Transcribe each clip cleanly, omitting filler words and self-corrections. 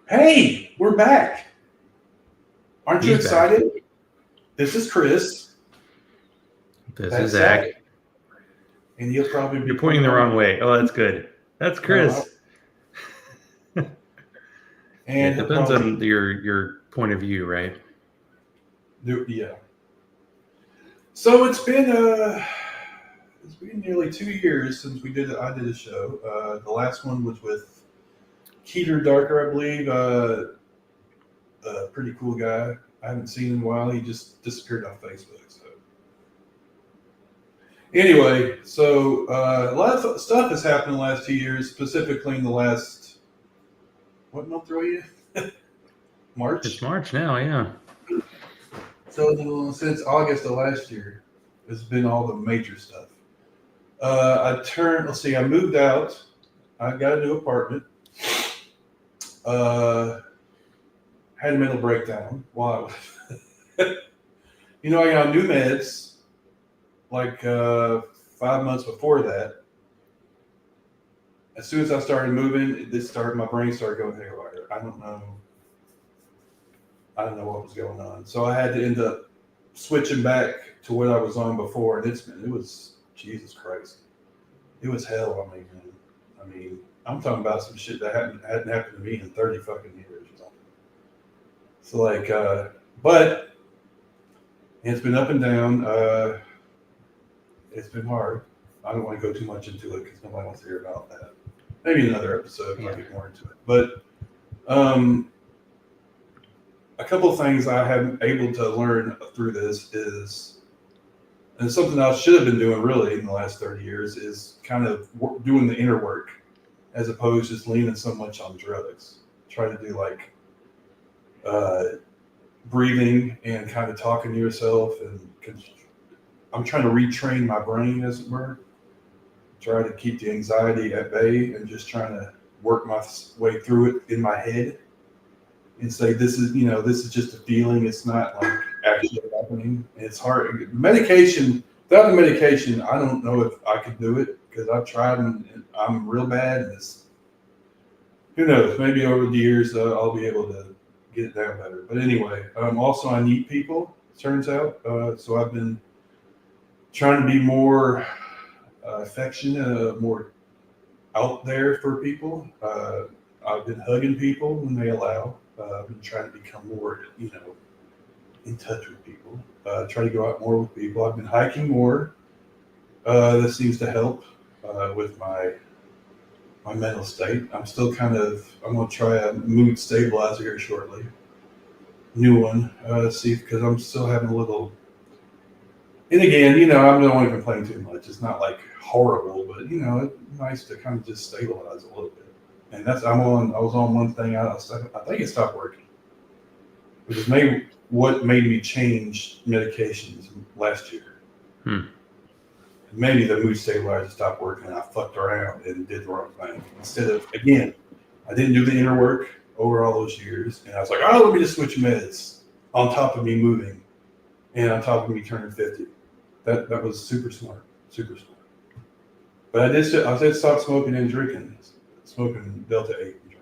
Hey, we're back. Aren't you He's back. excited? This is Chris. This is That's Zach. Zach. And you'll probably be You're pointing the wrong way. Oh, that's good. That's Chris. And It he'll depends probably on your point of view, right? yeah. So it's been nearly 2 years since I did a show. The last one was with Keeter Darker, I believe. A pretty cool guy. I haven't seen him in a while. He just disappeared off Facebook. So anyway, a lot of stuff has happened in the last 2 years, specifically in the last what month are we in? March. It's March now, yeah. So since August of last year, it's been all the major stuff. I moved out. I got a new apartment. Had a mental breakdown while I was, I got new meds like 5 months before that. As soon as I started moving, my brain started going haywire. I don't know what was going on. So I had to end up switching back to what I was on before, and it was Jesus Christ. It was hell on me, man. I mean, I'm talking about some shit that hadn't happened to me in 30 fucking years or something. So but it's been up and down. It's been hard. I don't want to go too much into it because nobody wants to hear about that. Maybe another episode, I'll get more into it. But a couple of things I have been able to learn through this is, and something I should have been doing really in the last 30 years, is kind of doing the inner work as opposed to just leaning so much on drugs. Try to do like breathing and kind of talking to yourself, and I'm trying to retrain my brain, as it were. Try to keep the anxiety at bay and just trying to work my way through it in my head and say, this is just a feeling. It's not like actually happening. And it's hard. Without the medication, I don't know if I could do it because I've tried and I'm real bad. And who knows, maybe over the years I'll be able to get it down better. But anyway, also I need people, it turns out. So I've been trying to be more affectionate, more out there for people. I've been hugging people when they allow. I've been trying to become more, in touch with people. Try to go out more with people. I've been hiking more. That seems to help with my mental state. I'm still I'm going to try a mood stabilizer here shortly. New one. See, because I'm still having a little. And again, I don't want to complain too much. It's not like horrible, but it's nice to kind of just stabilize a little bit. And I was on one thing. I think it stopped working, which is what made me change medications last year. Maybe the mood stabilizer stopped working, and I fucked around and did the wrong thing. Instead of, again, I didn't do the inner work over all those years, and I was like, oh, let me just switch meds on top of me moving and on top of me turning 50. That was super smart. But I did stop smoking and drinking, smoking Delta 8 and drinking.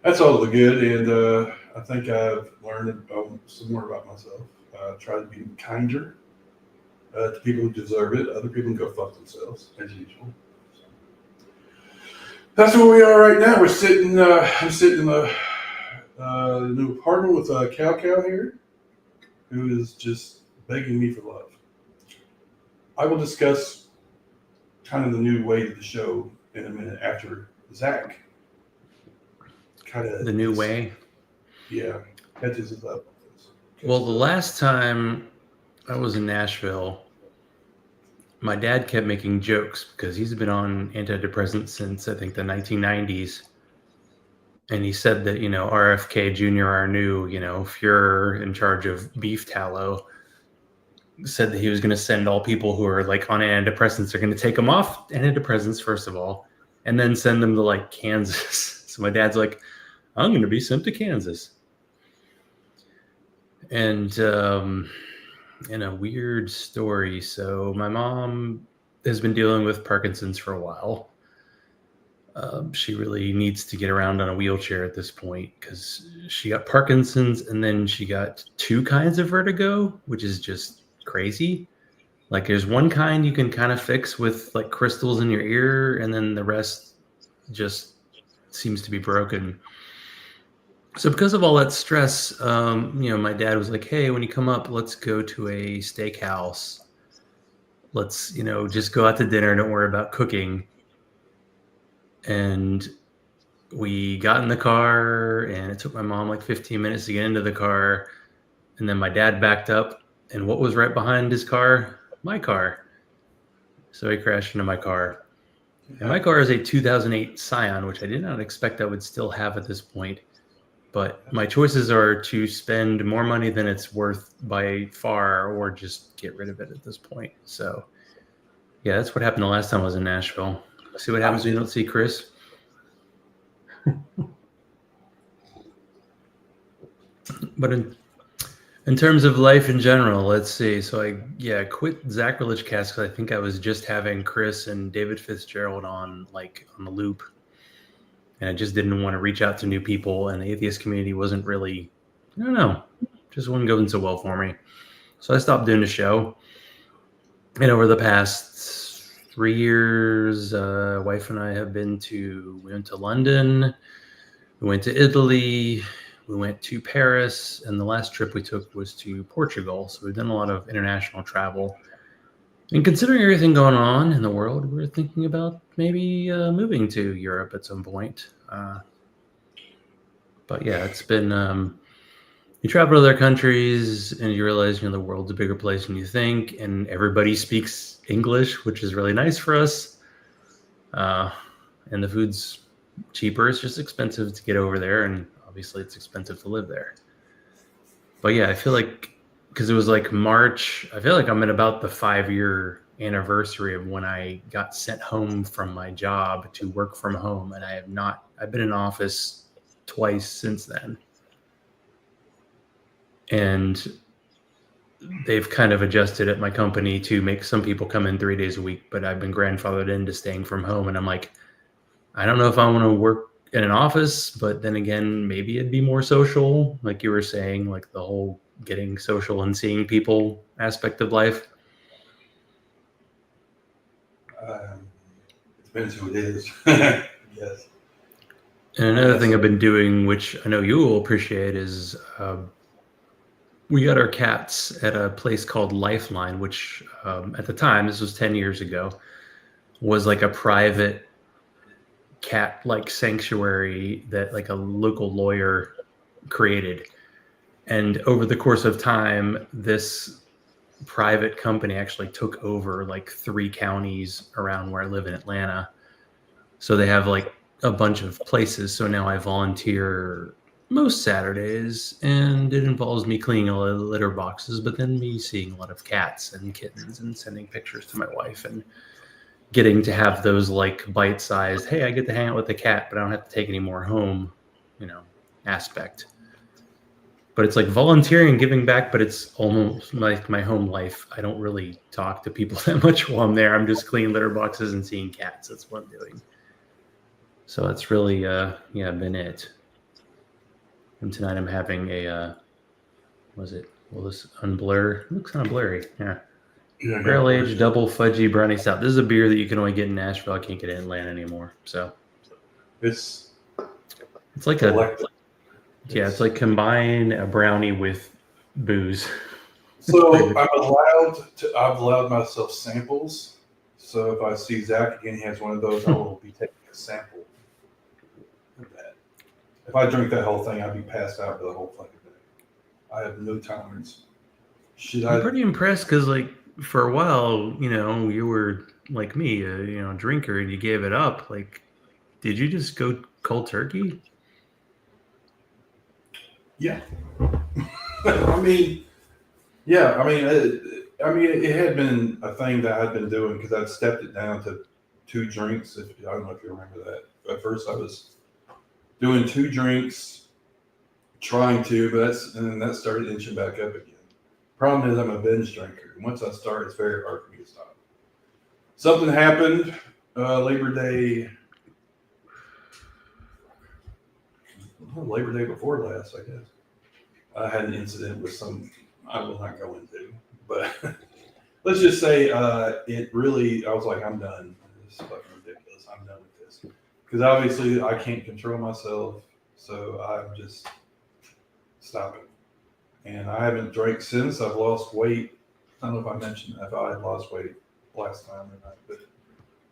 That's all the good, and I think I've learned some more about myself. Try to be kinder to people who deserve it. Other people can go fuck themselves, as usual. That's where we are right now. I'm sitting in the new apartment with Cow here, who is just begging me for love. I will discuss kind of the new way to the show in a minute after Zach kind of the new way. Yeah, catches us up. Well, the last time I was in Nashville, my dad kept making jokes because he's been on antidepressants since I think the 1990s. And he said that, RFK Jr., our new, Fuhrer in charge of beef tallow, said that he was going to send all people who are like on antidepressants, are going to take them off antidepressants, first of all, and then send them to like Kansas. So my dad's like, I'm going to be sent to Kansas. And in a weird story, so my mom has been dealing with Parkinson's for a while. She really needs to get around on a wheelchair at this point because she got Parkinson's and then she got 2 kinds of vertigo, which is just crazy. Like there's one kind you can kind of fix with like crystals in your ear, and then the rest just seems to be broken. So because of all that stress, my dad was like, "Hey, when you come up, let's go to a steakhouse. Let's, just go out to dinner. Don't worry about cooking." And we got in the car, and it took my mom like 15 minutes to get into the car. And then my dad backed up, and what was right behind his car? My car. So he crashed into my car. And my car is a 2008 Scion, which I did not expect I would still have at this point. But my choices are to spend more money than it's worth by far, or just get rid of it at this point. So, yeah, that's what happened the last time I was in Nashville. See what happens when you don't see Chris? But in terms of life in general, let's see. So I quit Sacrilege Cast because I think I was just having Chris and David Fitzgerald on the loop. And I just didn't want to reach out to new people, and the atheist community wasn't really, I don't know, just wasn't going so well for me. So I stopped doing the show. And over the past 3 years, wife and I we went to London, we went to Italy, we went to Paris, and the last trip we took was to Portugal. So we've done a lot of international travel. And considering everything going on in the world, we're thinking about maybe moving to Europe at some point. But yeah, it's been, you travel to other countries and you realize, the world's a bigger place than you think, and everybody speaks English, which is really nice for us. And the food's cheaper. It's just expensive to get over there, and obviously it's expensive to live there. But yeah, I feel like, because it was like March, I feel like I'm at about the 5-year anniversary of when I got sent home from my job to work from home. And I've been in office twice since then. And they've kind of adjusted at my company to make some people come in 3 days a week, but I've been grandfathered into staying from home. And I'm like, I don't know if I want to work in an office, but then again, maybe it'd be more social. Like you were saying, like the whole getting social and seeing people aspect of life. It depends who it is. Yes. And another thing I've been doing, which I know you will appreciate, is we got our cats at a place called Lifeline, which at the time, this was 10 years ago, was like a private cat sanctuary that like a local lawyer created. And over the course of time, this private company actually took over like 3 counties around where I live in Atlanta. So they have like a bunch of places. So now I volunteer most Saturdays, and it involves me cleaning a lot of litter boxes, but then me seeing a lot of cats and kittens and sending pictures to my wife and getting to have those like bite-sized, hey, I get to hang out with the cat, but I don't have to take any more home, aspect. But it's like volunteering and giving back, but it's almost like my home life. I don't really talk to people that much while I'm there. I'm just cleaning litter boxes and seeing cats. That's what I'm doing. So that's really, been it. And tonight I'm having a, will this unblur? It looks kind of blurry. Yeah. Barrel aged double fudgy brownie stout. This is a beer that you can only get in Nashville. I can't get it in Atlanta anymore. So It's like it's like combine a brownie with booze. So I've allowed myself samples. So if I see Zach again, he has one of those, I will be taking a sample of that. If I drink that whole thing, I'd be passed out for the whole fucking day. I have no tolerance. I'm pretty impressed because, like, for a while, you were like me, a drinker, and you gave it up. Like, did you just go cold turkey? Yeah. it had been a thing that I'd been doing because I'd stepped it down to 2 drinks. I don't know if you remember that. At first, I was doing 2 drinks, trying to, and then that started inching back up again. Problem is, I'm a binge drinker. Once I start, it's very hard for me to stop. Something happened Labor Day Labor Day before last, I guess. I had an incident with some I will not go into, but let's just say it really. I was like, I'm done. This is fucking ridiculous. I'm done with this because obviously I can't control myself, so I'm just stopping. And I haven't drank since. I've lost weight. I don't know if I mentioned if I had lost weight last time or not, but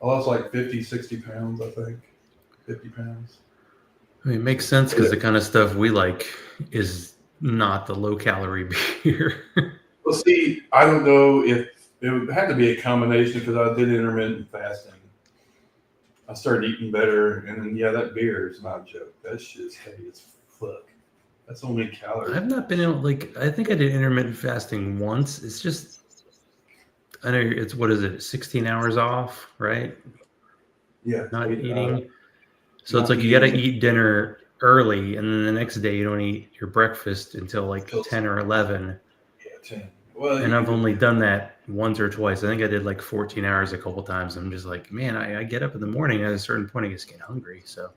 I lost like 50, 60 pounds, I think. 50 pounds. I mean, it makes sense because the kind of stuff we like is not the low calorie beer. Well, see, I don't know if it had to be a combination because I did intermittent fasting. I started eating better, and then yeah, that beer is not a joke. That shit's heavy as fuck. That's only calories. I've not been able, like, I think I did intermittent fasting once. It's just, I know it's, what is it, 16 hours off, right? Yeah. Not eating. So not it's like you got to eat dinner early, and then the next day you don't eat your breakfast until like 10 or 11. Yeah, 10. Well, and I've only done that once or twice. I think I did like 14 hours a couple times. I'm just like, man, I get up in the morning at a certain point, I just get hungry. So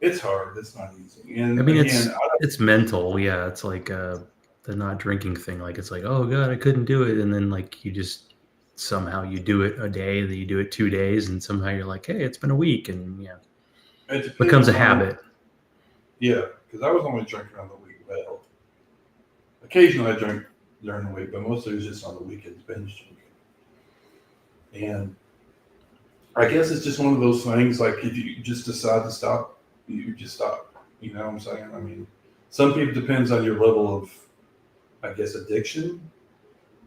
it's hard. It's not easy. And I mean, again, it's mental. Yeah, it's like the not drinking thing. Like it's like, oh god, I couldn't do it, and then like you just somehow you do it a day, then you do it 2 days, and somehow you're like, hey, it's been a week, and yeah, it becomes a habit. Yeah, because I was only drinking on the week. Well, occasionally I drink during the week, but mostly it was just on the weekends, binge drinking. And I guess it's just one of those things, like if you just decide to stop, you just stop. You know what I'm saying? I mean, some people, depends on your level of, I guess, addiction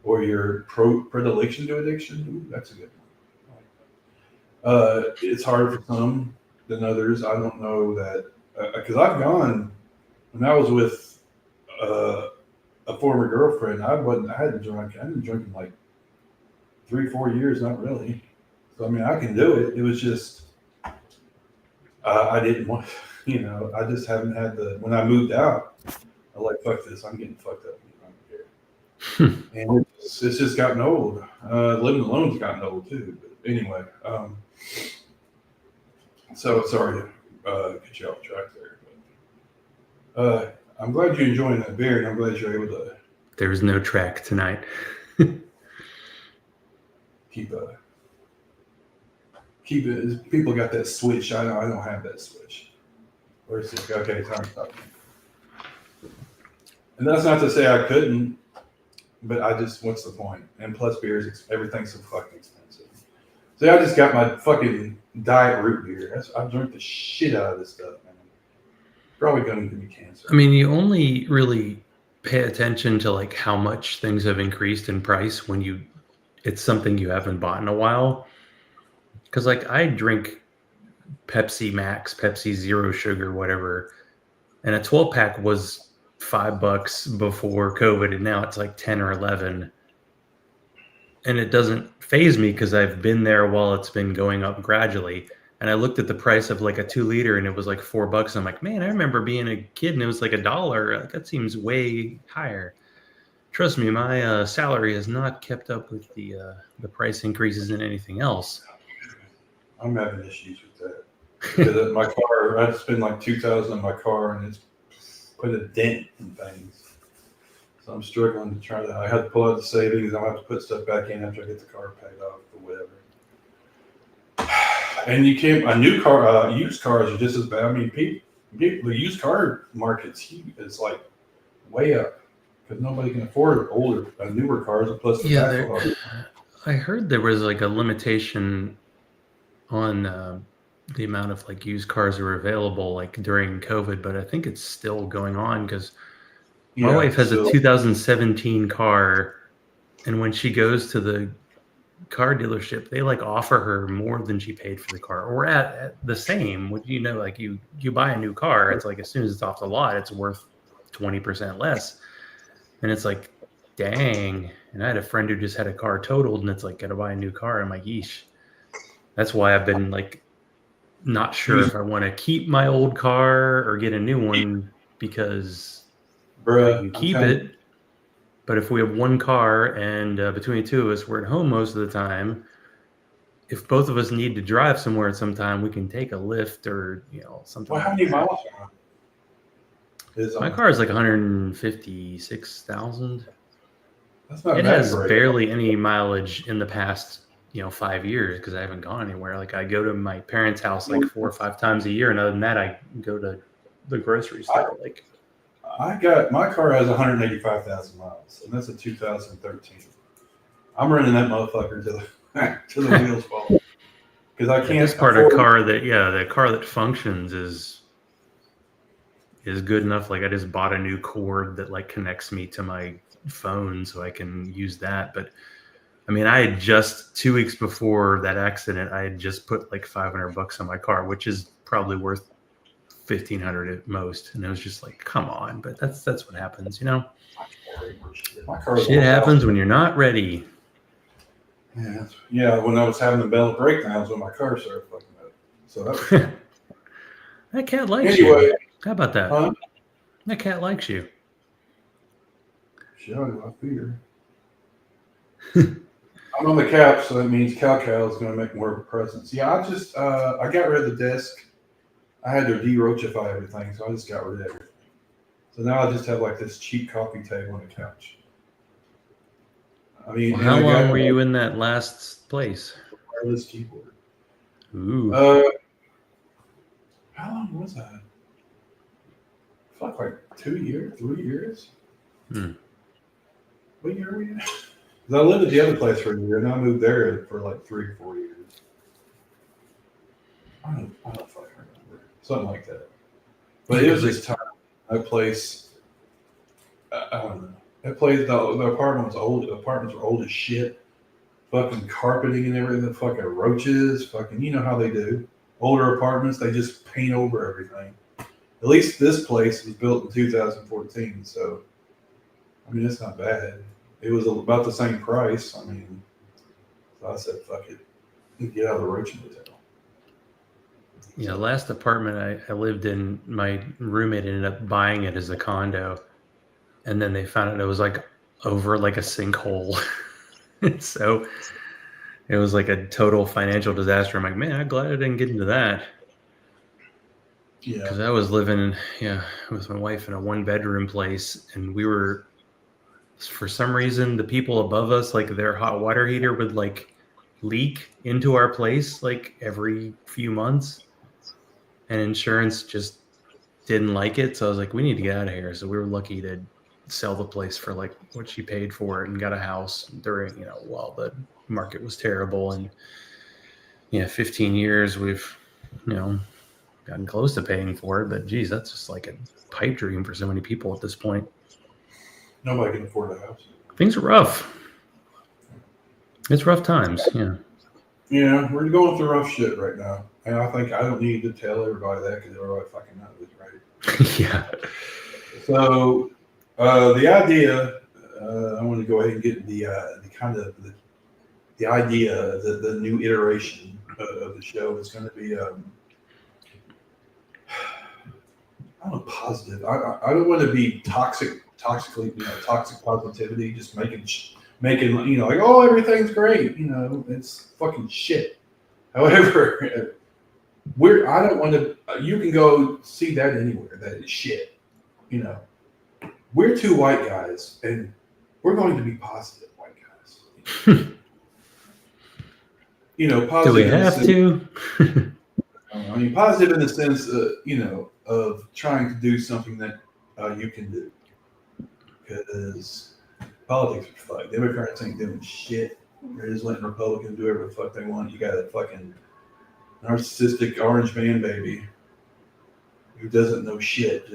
or your predilection to addiction. Ooh, that's a good one. It's harder for some than others. I don't know that, because I've gone, when I was with a former girlfriend, I hadn't drunk in like 3-4 years, not really. So I mean, I can do it. It was just I didn't want, I just haven't had when I moved out, I was like, fuck this, I'm getting fucked up. I don't care. And it's just gotten old. Living alone's gotten old too. But anyway, so sorry to get you off track there. But I'm glad you're enjoying that beer, and I'm glad you're able to. There's no track tonight. keep it. People got that switch. I don't have that switch. Where's it? Okay, time to stop. And that's not to say I couldn't, but I just, what's the point? And plus, beers, everything's so fucking expensive. So I just got my fucking diet root beer. I've drank the shit out of this stuff, man. Probably going to give me cancer. I mean, you only really pay attention to like how much things have increased in price when it's something you haven't bought in a while. Because like I drink Pepsi Max, Pepsi Zero Sugar, whatever, and a 12-pack was $5 before COVID, and now it's like 10 or 11. And it doesn't faze me because I've been there while it's been going up gradually. And I looked at the price of like a 2-liter, and it was like $4. And I'm like, man, I remember being a kid and it was like $1. Like, that seems way higher. Trust me, my salary has not kept up with the price increases in anything else. I'm having issues with that. Because my car, I had to spend like $2,000 on my car, and it's put a dent in things. So I'm struggling I had to pull out the savings. I'll have to put stuff back in after I get the car paid off or whatever. And you can't, used cars are just as bad. I mean, the used car market's like way up because nobody can afford newer cars, and plus the I heard there was like a limitation on the amount of like used cars that were available like during COVID, but I think it's still going on because my wife has a 2017 car, and when she goes to the car dealership, they like offer her more than she paid for the car, or at the same. Like you buy a new car, it's like as soon as it's off the lot, it's worth 20% less, and it's like, dang. And I had a friend who just had a car totaled, and it's like, gotta buy a new car. I'm like, yeesh. That's why I've been like not sure if I want to keep my old car or get a new one, because you keep it. But if we have one car and between the two of us, we're at home most of the time, if both of us need to drive somewhere at some time, we can take a Lyft or something. Well, how many miles are on? My car is like 156,000. That's not It bad has for it. barely any mileage in the past, 5 years because I haven't gone anywhere. Like I go to my parents' house like 4 or 5 times a year, and other than that, I go to the grocery store. Like My car has 185,000 miles, and that's a 2013. I'm running that motherfucker to the wheels fall because I at can't this part, afford. the car that functions is good enough. Like I just bought a new cord that like connects me to my phone so I can use that. But I mean, I had just 2 weeks before that accident, I had just put like $500 on my car, which is probably worth 1,500 at most. And it was just like, come on. But that's what happens, My car is Shit happens when you're not ready. Yeah, when I was having the bell breakdowns when my car started fucking up. So that was that cat likes anyway. you. How about that? Huh? That cat likes you. Shit, I fear. I'm on the cap, so that means Cow is going to make more of a presence. Yeah, I got rid of the desk. I had to de-roachify everything, so I just got rid of everything. So now I just have like this cheap coffee table and a couch. I mean, Well, how long were you in that last place? Wireless keyboard. Ooh. How long was I? Fuck, like 2 years, 3 years. What year were you? Because I lived at the other place for a year, and I moved there for like 3 or 4 years. I don't fucking remember. Something like that. But it was just time. That place, I don't know. That place, the apartment was old. The apartments were old as shit. Fucking carpeting and everything. Fucking roaches. Fucking, you know how they do. Older apartments, they just paint over everything. At least this place was built in 2014, so I mean, it's not bad. It was about the same price. I mean, so I said, fuck it. Get out of the roach motel. Yeah, last apartment I lived in, my roommate ended up buying it as a condo. And then they found out it was like over like a sinkhole. So it was like a total financial disaster. I'm like, man, I'm glad I didn't get into that. Yeah. Because I was living, with my wife in a 1-bedroom place, and we were, for some reason, the people above us, like their hot water heater would like leak into our place like every few months, and insurance just didn't like it. So I was like, we need to get out of here. So we were lucky to sell the place for like what she paid for it and got a house during, while the market was terrible. And 15 years we've, gotten close to paying for it, but geez, that's just like a pipe dream for so many people at this point. Nobody can afford a house. Things are rough. It's rough times. Yeah. Yeah, we're going through rough shit right now. And I think I don't need to tell everybody that because everybody fucking knows, right? Yeah. So the idea, I want to go ahead and get the idea, the new iteration of the show is going to be, I don't know, positive. I don't want to be toxic positivity, just making like, oh, everything's great, it's fucking shit. However, I don't want to. You can go see that anywhere. That is shit. We're two white guys, and we're going to be positive white guys. Positive. Do we have to? I mean, positive in the sense, of trying to do something that you can do. Because politics are fucked. Democrats ain't doing shit. They're just letting Republicans do whatever the fuck they want. You got a fucking narcissistic orange man baby who doesn't know shit.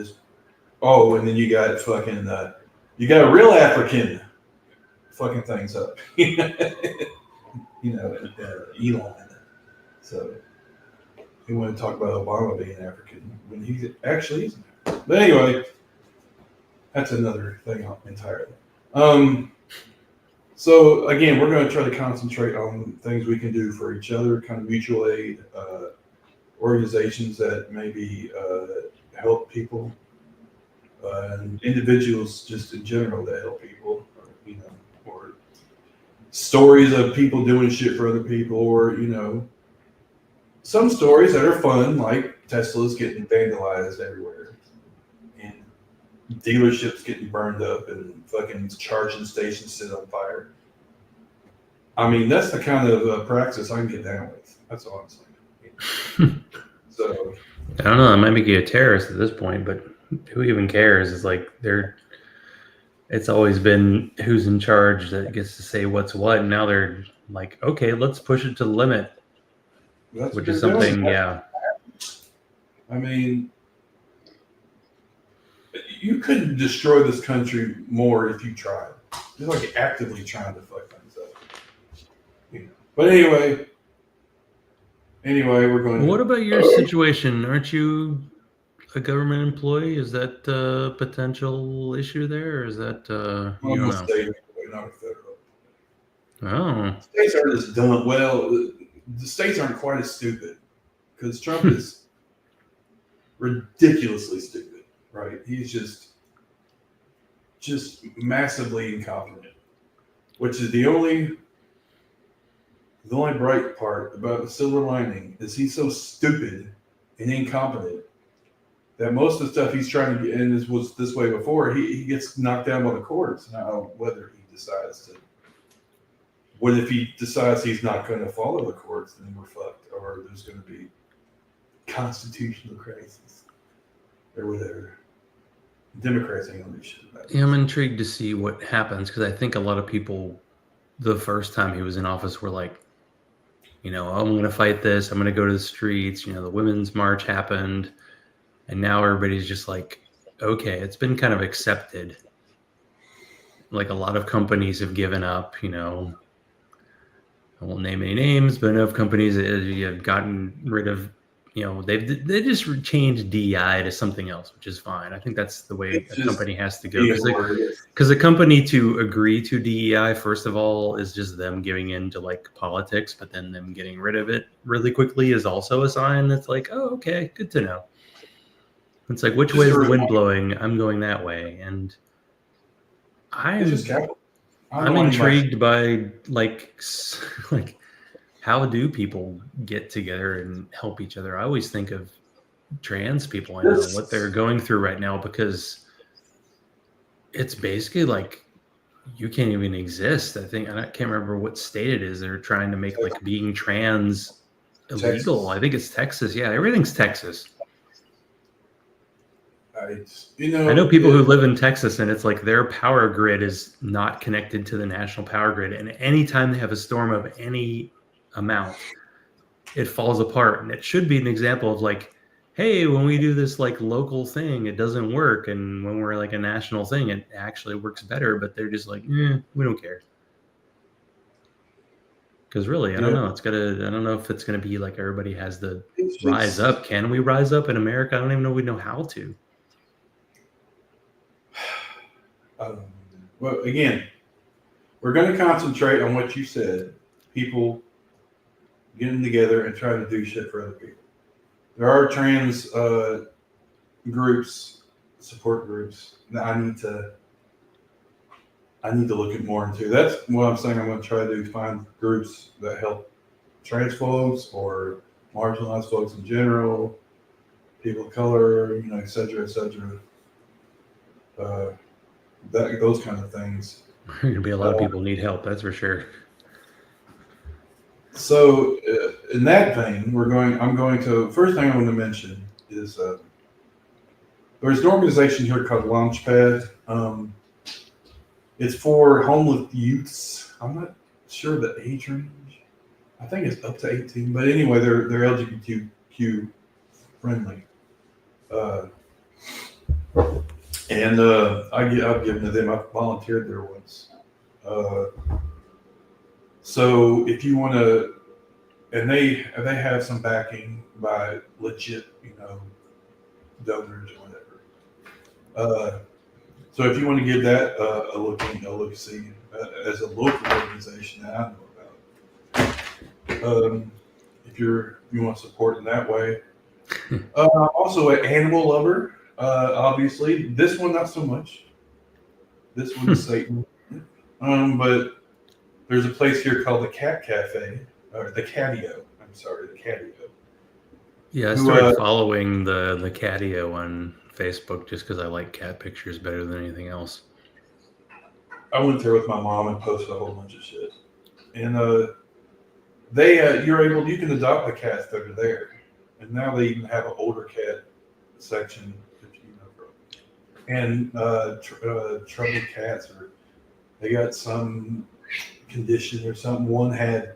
And then you got fucking you got a real African fucking things up. Elon. So he wanted to talk about Obama being African when he actually isn't. But anyway, that's another thing entirely. So again, we're going to try to concentrate on things we can do for each other, kind of mutual aid organizations that maybe help people, and individuals just in general that help people, or stories of people doing shit for other people, or some stories that are fun, like Tesla's getting vandalized everywhere, and dealerships getting burned up and fucking charging stations set on fire. I mean, that's the kind of practice I can get down with. That's all I'm saying. So I don't know. It might make you a terrorist at this point, but who even cares? It's like it's always been who's in charge that gets to say what's what. And now they're like, okay, let's push it to the limit, that's which what is they're doing. something, yeah. I mean, you couldn't destroy this country more if you tried. You're like actively trying to fuck things up. You know. But anyway, we're going. What about your situation? Aren't you a government employee? Is that a potential issue there, or is that you don't know? State, not a federal. Oh, States aren't as dumb. Well, the states aren't quite as stupid because Trump is ridiculously stupid, right? He's just massively incompetent, which is the only bright part about the silver lining is he's so stupid and incompetent that most of the stuff he's trying to get, and this was this way before, he gets knocked down by the courts. Now, whether he decides to, what if he decides he's not going to follow the courts, then we're fucked, or there's going to be constitutional crisis or whatever. Democrats ain't going to do shit about it. yeah, I'm intrigued to see what happens because I think a lot of people, the first time he was in office, were like, I'm going to fight this. I'm going to go to the streets. The Women's March happened. And now everybody's just like, okay, it's been kind of accepted. Like a lot of companies have given up, I won't name any names, but enough companies have gotten rid of, they just changed DEI to something else, which is fine. I think that's the way a company has to go. Because a company to agree to DEI, first of all, is just them giving in to like politics, but then them getting rid of it really quickly is also a sign that's like, oh, okay, good to know. It's like, which way is the wind blowing? I'm going that way. And I'm intrigued by like how do people get together and help each other? I always think of trans people. I know what they're going through right now because it's basically like you can't even exist. I can't remember what state it is. They're trying to make like being trans illegal. Texas. I think it's Texas. Yeah, everything's Texas. I know people who live in Texas, and it's like their power grid is not connected to the national power grid. And anytime they have a storm of any amount, it falls apart. And it should be an example of like, hey, when we do this like local thing, it doesn't work. And when we're like a national thing, it actually works better. But they're just like, we don't care. Because really, I don't know. I don't know if it's gonna be like everybody has to rise up. Can we rise up in America? I don't even know if we know how to. Well, again, we're going to concentrate on what you said. People getting together and trying to do shit for other people. There are trans groups, support groups that I need to look at more into. That's what I'm saying. I'm going to try to find groups that help trans folks or marginalized folks in general, people of color, et cetera, et cetera. Those kind of things. There's going to be a lot of people need help, that's for sure. So in that vein, first thing I want to mention is there's an organization here called Launchpad. It's for homeless youths. I'm not sure the age range. I think it's up to 18, but anyway, they're LGBTQ friendly. And I've given to them. I volunteered there once. So if you want to, and they have some backing by legit, donors or whatever. So if you want to give that a look see as a local organization that I know about, if you want to support in that way. Also, an animal lover. Obviously, this one not so much. This one is Satan. But there's a place here called the Cat Cafe, or the Catio. I'm sorry, the Catio. Yeah, I Who, started following the Catio on Facebook just because I like cat pictures better than anything else. I went there with my mom and posted a whole bunch of shit. And you can adopt the cats that are there. And now they even have an older cat section, if you know. And troubled cats, or they got some condition or something. One had,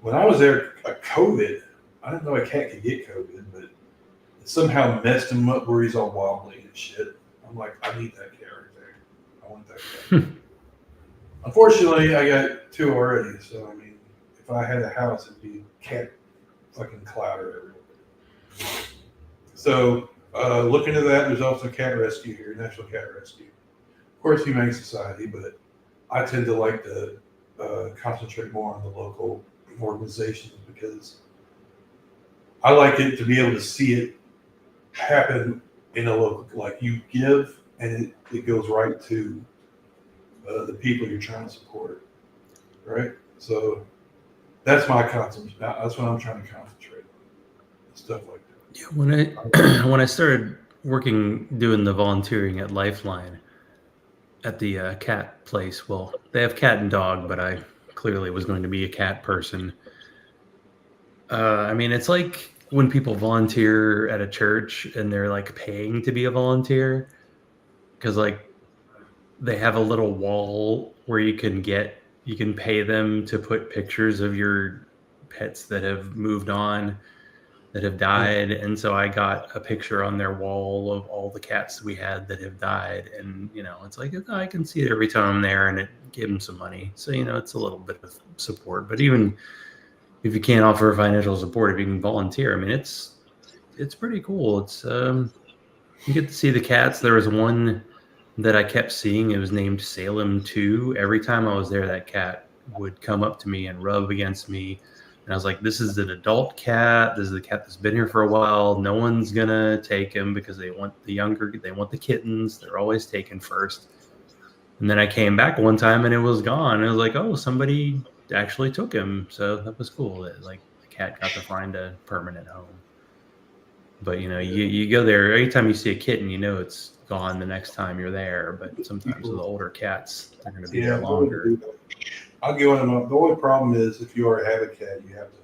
when I was there, a COVID. I didn't know a cat could get COVID, but it somehow messed him up where he's all wobbly and shit. I'm like, I need that cat right there. I want that cat. Unfortunately, I got 2 already. So, I mean, if I had a house, it'd be cat fucking clouder everywhere. So, look into that. There's also cat rescue here, National Cat Rescue. Of course, Humane Society, but I tend to like to concentrate more on the local organizations because I like it to be able to see it happen in a local, like you give and it goes right to the people you're trying to support, right? So that's my concentration. That's what I'm trying to concentrate on, stuff like that. Yeah, when I started working doing the volunteering at Lifeline at the cat place, well, they have cat and dog, but I clearly was going to be a cat person. I mean, it's like when people volunteer at a church and they're like paying to be a volunteer because like they have a little wall where you can pay them to put pictures of your pets that have moved on, that have died. And so I got a picture on their wall of all the cats we had that have died. And, it's like, I can see it every time I'm there, and it gave them some money. So, it's a little bit of support. But even if you can't offer financial support, if you can volunteer, I mean, it's pretty cool. It's you get to see the cats. There was one that I kept seeing. It was named Salem 2. Every time I was there, that cat would come up to me and rub against me. And I was like, this is an adult cat. This is the cat that's been here for a while. No one's going to take him because they want the kittens. They're always taken first. And then I came back one time and it was gone. I was like, oh, somebody actually took him. So that was cool. That, like, the cat got to find a permanent home. But, you go there, every time you see a kitten, it's gone the next time you're there. But sometimes with the older cats, they're going to be there longer. I'll give them up. The only problem is if you already have a cat, you have to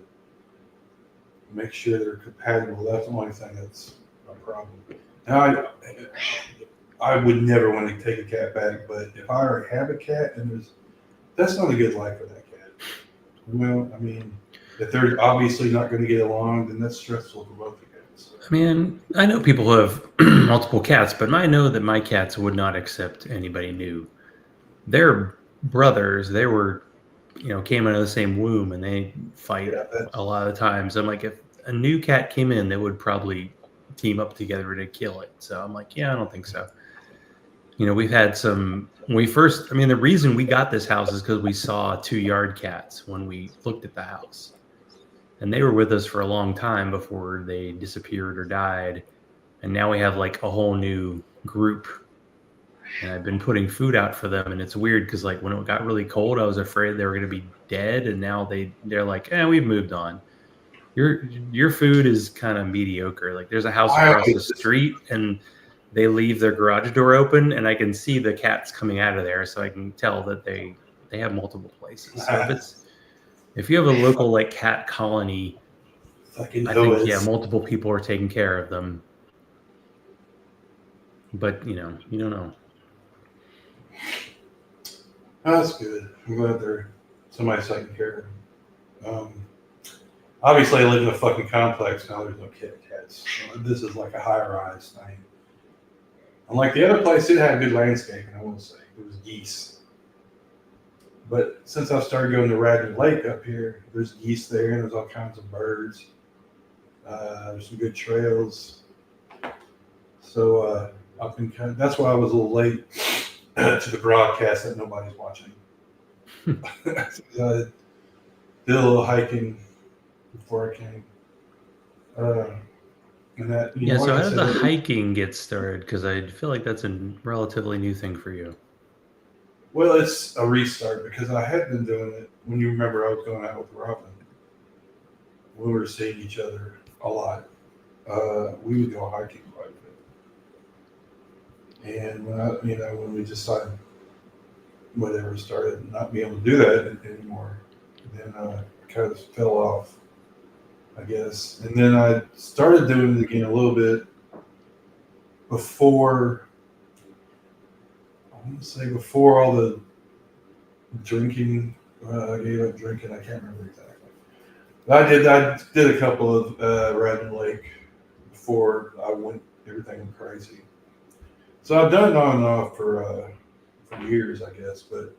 make sure they're compatible. That's the only thing that's a problem. Now, I would never want to take a cat back, but if I already have a cat, that's not a good life for that cat. Well, I mean, if they're obviously not going to get along, then that's stressful for both the cats. I mean, I know people who have multiple cats, but I know that my cats would not accept anybody new. They're brothers. They were, came out of the same womb, and they fight a lot of the times. I'm like, if a new cat came in, they would probably team up together to kill it. So I'm like, yeah, I don't think so. We've had the reason we got this house is because we saw 2 yard cats when we looked at the house. And they were with us for a long time before they disappeared or died. And now we have like a whole new group. And I've been putting food out for them. And it's weird because like when it got really cold, I was afraid they were going to be dead. And now they're like, we've moved on. Your food is kind of mediocre. Like there's a house across the street and they leave their garage door open and I can see the cats coming out of there. So I can tell that they have multiple places. So if you have a local like cat colony, I think multiple people are taking care of them. But you don't know. That's good. I'm glad somebody's taking care of them. Obviously, I live in a fucking complex now. There's no cats. So this is like a high-rise thing. Unlike the other place, it had good landscaping. I will say it was geese. But since I started going to Radnor Lake up here, there's geese there, and there's all kinds of birds. There's some good trails. So I've been that's why I was a little late to the broadcast that nobody's watching. Did a little hiking before I came. So how did the hiking get started? Because I feel like that's a relatively new thing for you. Well, it's a restart because I had been doing it. When you remember, I was going out with Robin. We were seeing each other a lot. we would go hiking quite a bit. And when we decided whatever started not being able to do that anymore, then I kind of fell off, I guess. And then I started doing it again a little bit before, I want to say before all the drinking. I gave up drinking. I can't remember exactly. But I did a couple of Radon Lake before I went everything went crazy. So I've done it on and off for years, I guess. But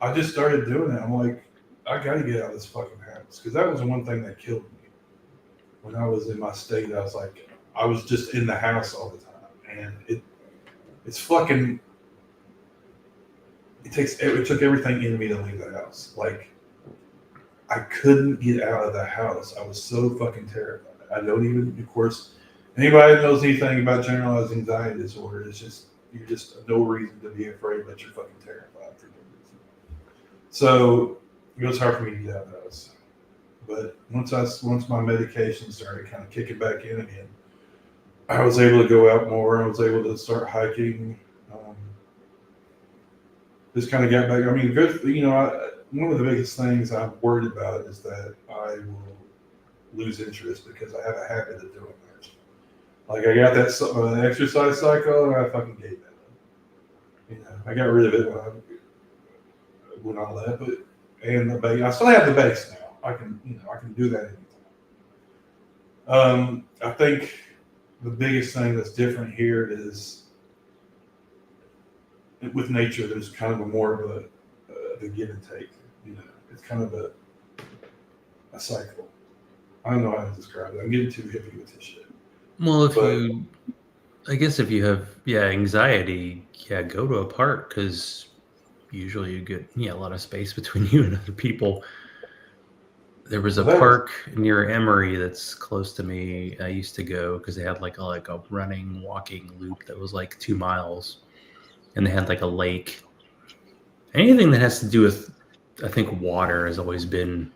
I just started doing it. I'm like, I got to get out of this fucking house, because that was one thing that killed me when I was in my state. I was like, I was just in the house all the time, and it's fucking. It took everything in me to leave the house. Like, I couldn't get out of the house. I was so fucking terrified. I don't even, of course, anybody that knows anything about generalized anxiety disorder, you're just no reason to be afraid, but you're fucking terrified for no reason. So it was hard for me to get out of the house. But once my medication started kind of kicking back in again, I was able to go out more. I was able to start hiking. Just kind of got back. I mean, one of the biggest things I'm worried about is that I will lose interest, because I have a habit of doing that. Like, I got that exercise cycle, and I fucking gave that up. I got rid of it when I left, and the base. I still have the base now. I can do that anytime. I think the biggest thing that's different here is, with nature, there's kind of more of a give and take. It's kind of a cycle. I don't know how to describe it. I'm getting too hippie with this shit. Well, I guess if you have anxiety, go to a park, because usually you get a lot of space between you and other people. There was a park near Emory that's close to me. I used to go because they had like a running, walking loop that was like 2 miles. And they had like a lake. Anything that has to do with, I think, water has always been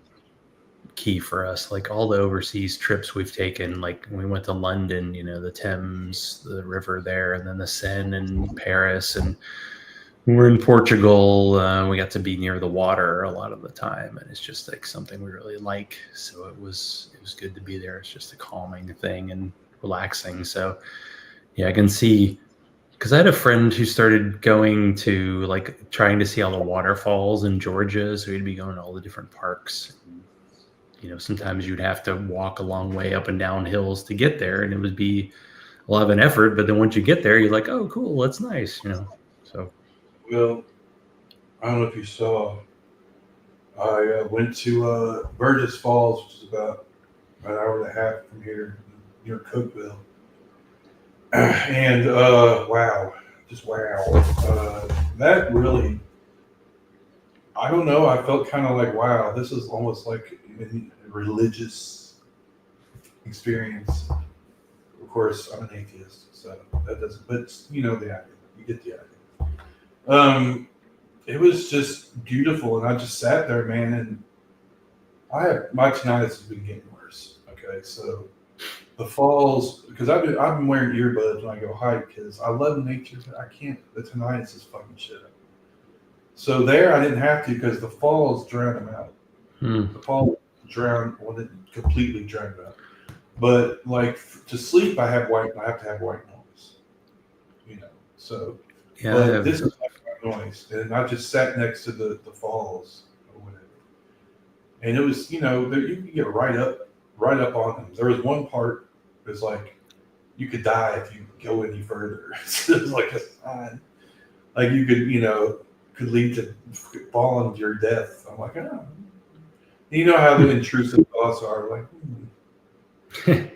key for us. Like all the overseas trips we've taken, like we went to London, the Thames, the river there, and then the Seine in Paris. And when we're in Portugal, we got to be near the water a lot of the time. And it's just like something we really like. So it was good to be there. It's just a calming thing and relaxing. So yeah, I can see. Because I had a friend who started going to, like, trying to see all the waterfalls in Georgia. So he'd be going to all the different parks. And, sometimes you'd have to walk a long way up and down hills to get there. And it would be a lot of an effort. But then once you get there, you're like, oh, cool, that's nice, So. Well, I don't know if you saw, I went to Burgess Falls, which is about an hour and a half from here, near Cookeville. And wow, that really, I don't know, I felt kind of like, wow, this is almost like a religious experience. Of course, I'm an atheist, so that doesn't, but the idea, you get the idea. It was just beautiful, and I just sat there, man, and my tinnitus has been getting worse. Okay, so the falls, because I've been wearing earbuds when I go hike, because I love nature, but I can't. The tinnitus is fucking shit up. So there, I didn't have to, because the falls drowned them out. The falls didn't completely drown them out. But like to sleep, I have to have white noise. So but this is white noise, and I just sat next to the falls or whatever, and it was you can get right up on them. There was one part that's like you could die if you go any further. So it was like a sign, like you could lead to falling to your death. I'm like, oh. You know how the intrusive thoughts are, like,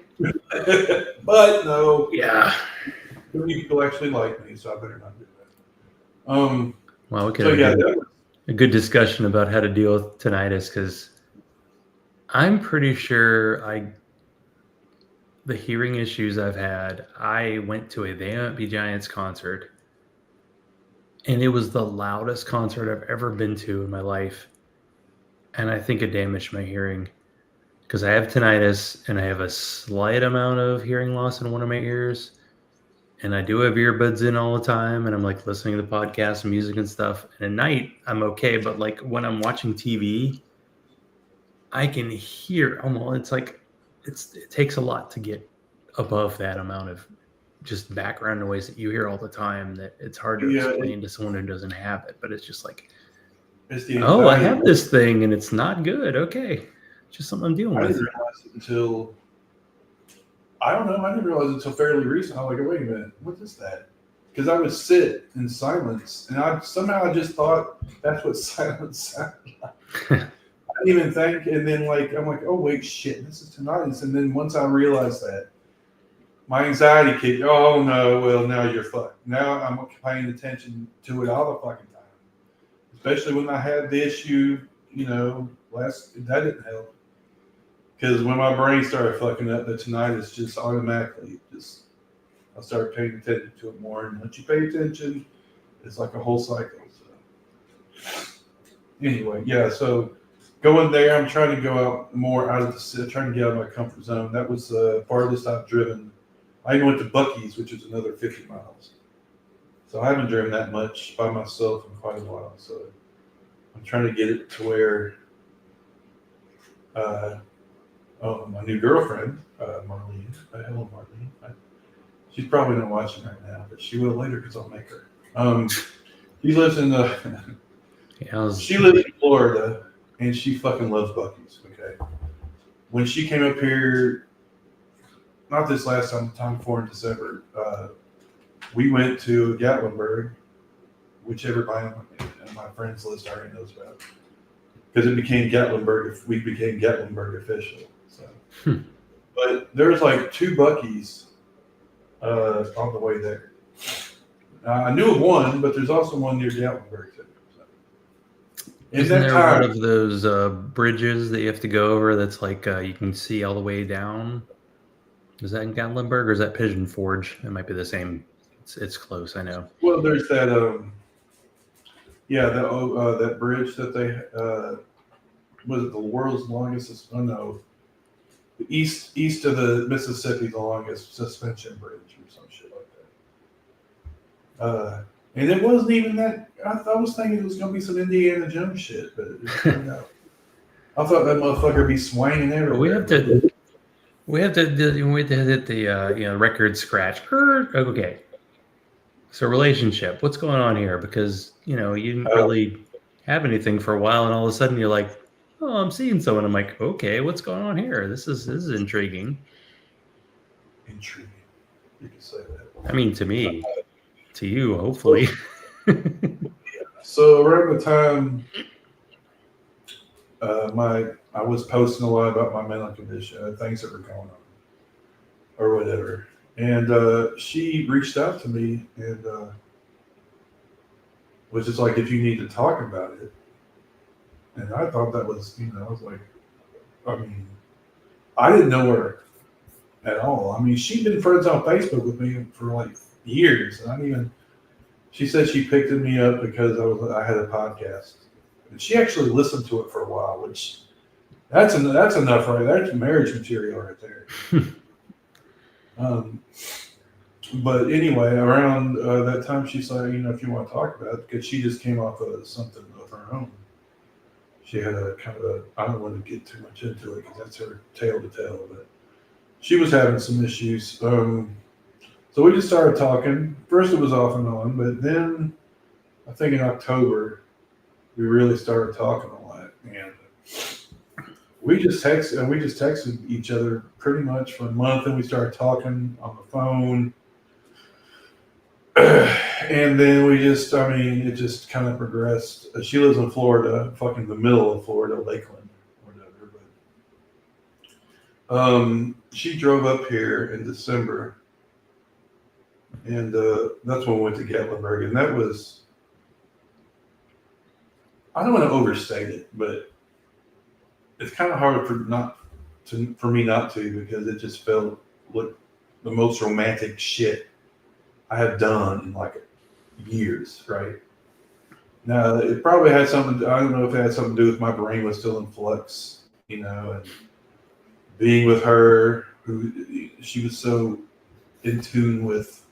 but no, yeah, people actually like me, so I better not do that. Well, we could have a good discussion about how to deal with tinnitus, because I'm pretty sure the hearing issues I've had, I went to a They Might Be Giants concert, and it was the loudest concert I've ever been to in my life. And I think it damaged my hearing. because I have tinnitus and I have a slight amount of hearing loss in one of my ears. And I do have earbuds in all the time, and I'm like listening to podcasts and music and stuff. And at night, I'm okay, but like when I'm watching TV, I can hear almost. It's like it takes a lot to get above that amount of just background noise that you hear all the time. That it's hard to Yeah, explain to someone who doesn't have it. But it's just like, it's the oh, I anxiety. have this thing, and it's not good. Okay, just something I'm dealing I with. didn't realize it until I don't know. I didn't realize it until fairly recent. I'm like, wait a minute, what is that? Because I would sit in silence, and I just thought that's what silence sounded like. I didn't even think, and then I'm like, oh wait, shit, this is tinnitus. And then once I realized that, my anxiety kicked. Oh no, well now you're fucked. Now I'm paying attention to it all the fucking time, especially when I had the issue. That didn't help. Because when my brain started fucking up, the tinnitus just automatically I started paying attention to it more. And once you pay attention, it's like a whole cycle. So anyway, yeah. So going there, I'm trying to go out more out of trying to get out of my comfort zone. That was the farthest I've driven. I even went to Buc-ee's, which is another 50 miles. So I haven't driven that much by myself in quite a while. So I'm trying to get it to where my new girlfriend, Marlene. Hello, Marlene. She's probably not watching right now, but she will later because I'll make her. She lives in she lives in Florida, and she fucking loves Buc-ee's. Okay, when she came up here, not this last time before in December, we went to Gatlinburg, which everybody on my friends list already knows about, because it became Gatlinburg. We became Gatlinburg official. So, but there's like 2 Buc-ee's on the way there. I knew of one, but there's also one near Gatlinburg too. So. Isn't there one of those bridges that you have to go over that's like you can see all the way down? Is that in Gatlinburg or is that Pigeon Forge? It might be the same. It's close, I know. Well, there's that that bridge that they was it the world's longest? Oh no, the east of the Mississippi, the longest suspension bridge or some shit like that. And it wasn't even that. I was thinking it was gonna be some Indiana Jones shit, but it turned out. I thought that motherfucker be swinging everywhere. We have to hit the record scratch. Okay. So relationship, what's going on here? Because you didn't really have anything for a while, and all of a sudden you're like, oh, I'm seeing someone. I'm like, okay, what's going on here? This is intriguing. Intriguing. You can say that. I mean, to me, to you, hopefully. So around the time I was posting a lot about my mental condition, things that were going on, or whatever. And she reached out to me and was just like, if you need to talk about it. And I thought that was, I was like, I mean, I didn't know her at all. I mean, she'd been friends on Facebook with me for like years. And she said she picked me up because I had a podcast. And she actually listened to it for a while, which that's enough right there. That's marriage material right there. But anyway, around that time, she said, if you want to talk about it, because she just came off of something of her own. She had a kind of I don't want to get too much into it because that's her tale to tell, but she was having some issues. So we just started talking. First it was off and on, but then I think in October, we really started talking a lot. And we just texted each other pretty much for a month, and we started talking on the phone. And then it just kind of progressed. She lives in Florida, fucking the middle of Florida, Lakeland, or whatever. But she drove up here in December, and that's when we went to Gatlinburg, and that was, I don't want to overstate it, but it's kind of hard for me not to, because it just felt like the most romantic shit I have done in like years, right? Now, it probably had something, I don't know if it had something to do with my brain was still in flux, and being with her, she was so in tune with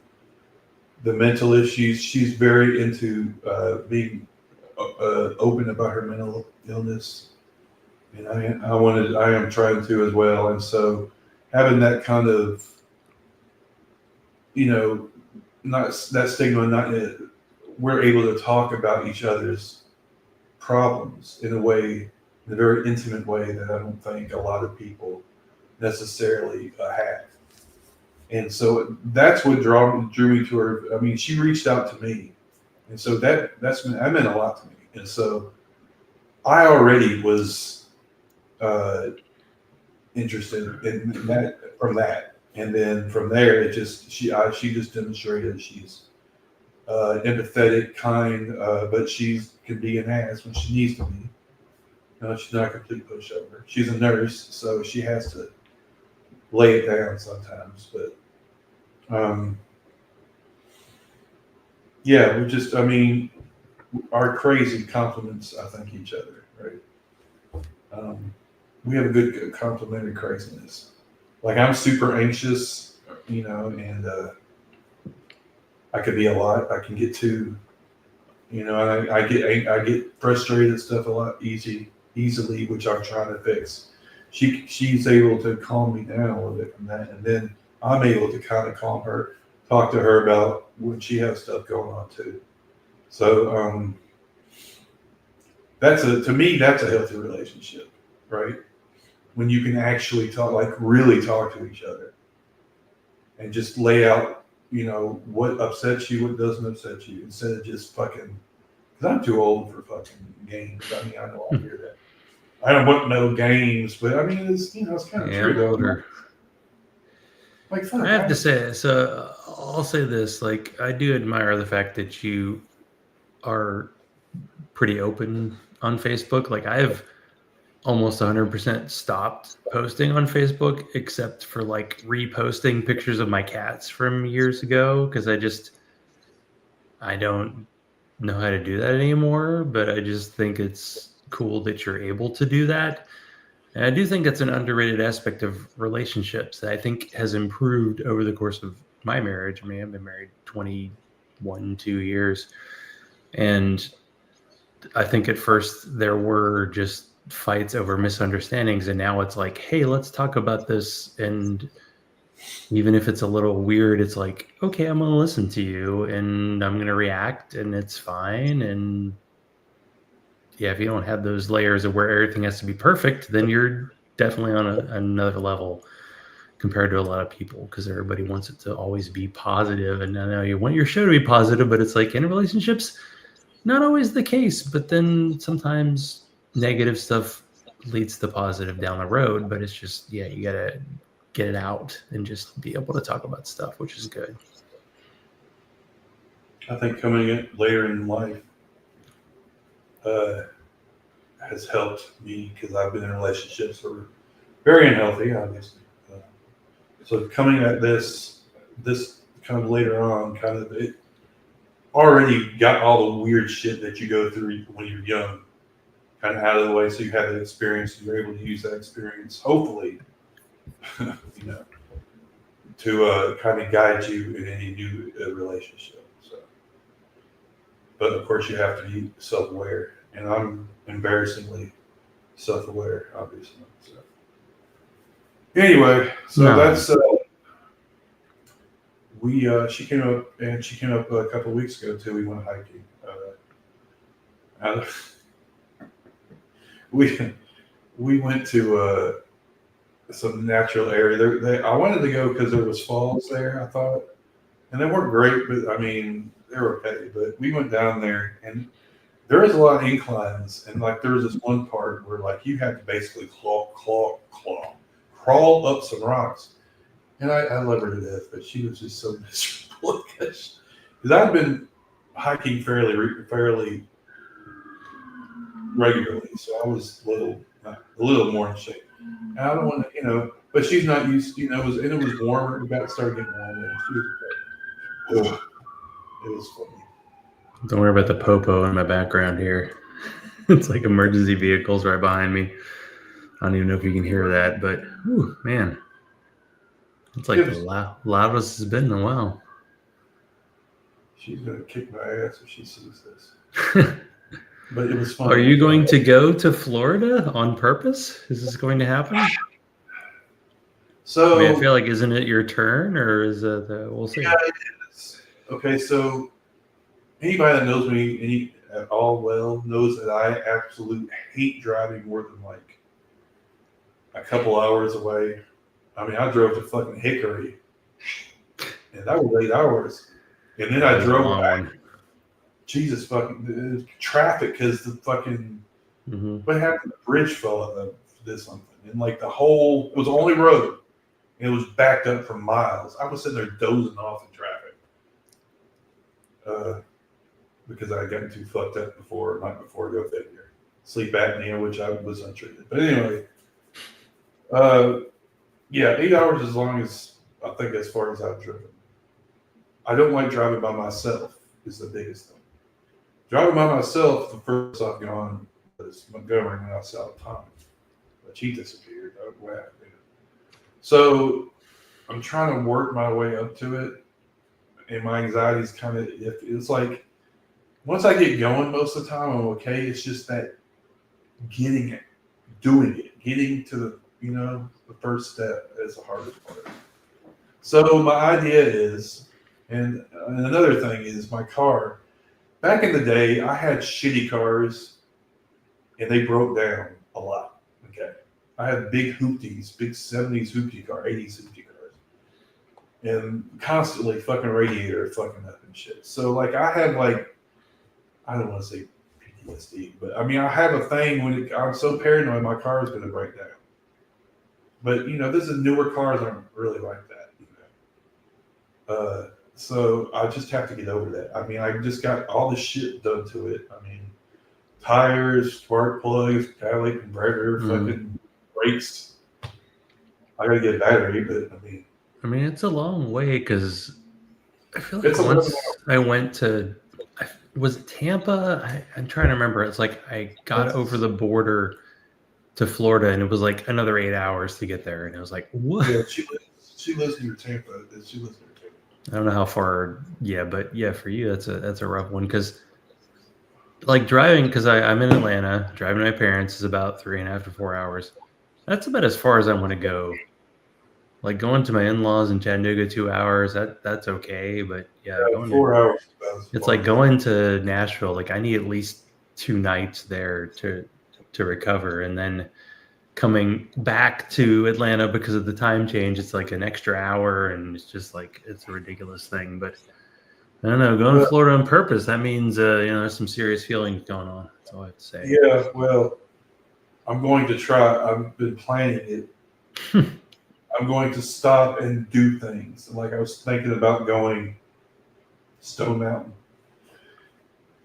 the mental issues. She's very into being open about her mental illness, and I am trying to as well. And so having that kind of, not that stigma, we're able to talk about each other's problems in a very intimate way that I don't think a lot of people necessarily have. And so that's what drew me to her. I mean, she reached out to me, and so that meant a lot to me. And so I already was interested in that from that, and then from there, she just demonstrated she's empathetic, kind, but she can be an ass when she needs to be. She's not a complete pushover. She's a nurse, so she has to lay it down sometimes. But yeah, our crazy compliments, I think, each other, right? We have a good complementary craziness. Like, I'm super anxious, and I could be a lot. I can get too, and I get frustrated at stuff a lot easily, which I'm trying to fix. She's able to calm me down a little bit from that, and then I'm able to kind of talk to her about when she has stuff going on too. So to me that's a healthy relationship, right? When you can actually really talk to each other and just lay out, what upsets you, what doesn't upset you, instead of just fucking. Because I'm too old for fucking games. I mean, I know I hear that. I don't want no games, but I mean, it's kind of true though. Older. Like, fuck, I have to say, so I'll say this: like, I do admire the fact that you are pretty open on Facebook. Like, I've almost 100% stopped posting on Facebook, except for like reposting pictures of my cats from years ago, because I don't know how to do that anymore. But I just think it's cool that you're able to do that. And I do think that's an underrated aspect of relationships that I think has improved over the course of my marriage. I mean, I've been married 2 years. And I think at first there were just fights over misunderstandings. And now it's like, hey, let's talk about this. And even if it's a little weird, it's like, okay, I'm going to listen to you and I'm going to react and it's fine. And yeah, if you don't have those layers of where everything has to be perfect, then you're definitely on another level compared to a lot of people, because everybody wants it to always be positive. And I know you want your show to be positive, but it's like in relationships, not always the case. But then sometimes negative stuff leads to positive down the road. But it's just, yeah, you got to get it out and just be able to talk about stuff, which is good. I think coming in later in life has helped me, because I've been in relationships that were very unhealthy, obviously. So coming at this kind of later on, kind of it already got all the weird shit that you go through when you're young kind of out of the way. So you have the experience, and you're able to use that experience, hopefully, to kind of guide you in any new relationship. So, but of course, you have to be self-aware, and I'm embarrassingly self-aware, obviously. So anyway, that's she came up a couple of weeks ago too. We went hiking. We went to some natural area. I wanted to go because there was falls there, I thought, and they weren't great, but I mean they were okay. But we went down there, and there is a lot of inclines, and like there was this one part where like you had to basically crawl up some rocks. And I love her to death, but she was just so miserable because I've been hiking fairly regularly, so I was a little more in shape. And I don't want to, but she's not used, it was warmer. It started getting warmer, and she was okay. It was funny. Don't worry about the popo in my background here. It's like emergency vehicles right behind me. I don't even know if you can hear that, but whew, man, it's like the loudest it's been in a while. She's gonna kick my ass if she sees this. But it was fun. Are you going to go to Florida on purpose? Is this going to happen? So I mean, I feel like, isn't it your turn, or is it? We'll see. Yeah, it is. Okay, so anybody that knows me at all well knows that I absolutely hate driving more than like a couple hours away. I mean, I drove to fucking Hickory, and that was 8 hours, and then I drove back. Jesus fucking traffic because the fucking what happened? The bridge fell did something, and like it was the only road. It was backed up for miles. I was sitting there dozing off in traffic because I had gotten too fucked up night before, go figure. Sleep apnea, which I was untreated. But anyway, yeah, 8 hours as long as I think as far as I've driven. I don't like driving by myself is the biggest thing. Driving by myself, the first I've gone was Montgomery when I was out of time. But she disappeared. So I'm trying to work my way up to it, and my anxiety is kind of it's like once I get going, most of the time I'm okay. It's just that doing it, getting to the first step is the hardest part. So my idea is, and another thing is my car. Back in the day, I had shitty cars, and they broke down a lot. Okay. I had big hoopties, big 70s hoopty car, 80s hoopty cars. And constantly fucking radiator fucking up and shit. So like I have like, I don't want to say PTSD, but I mean I have a thing I'm so paranoid my car is going to break down. But this is newer cars aren't really like that. So I just have to get over that. I mean I just got all this shit done to it. I mean tires, spark plugs, catalytic converter, fucking brakes. I gotta get a battery, but I mean, it's a long way because I feel like once I went to, was it Tampa? I'm trying to remember. It's like I got over the border to Florida, and it was like another 8 hours to get there, and I was like, what? Yeah, she lives near Tampa. She lives near Tampa. I don't know how far. Yeah, but yeah, for you, that's a rough one because. Like driving, because I'm in Atlanta, driving to my parents is about 3.5 to 4 hours. That's about as far as I want to go. Like going to my in-laws in Chattanooga, 2 hours, that's okay. But yeah, going 4 hours. It's like going to Nashville. Like I need at least 2 nights there to recover, and then coming back to Atlanta because of the time change, it's like an extra hour, and it's just like it's a ridiculous thing. But I don't know. Going to Florida on purpose, that means there's some serious feelings going on. That's all I have to say. Yeah, well, I'm going to try. I've been planning it. I'm going to stop and do things. Like I was thinking about going Stone Mountain.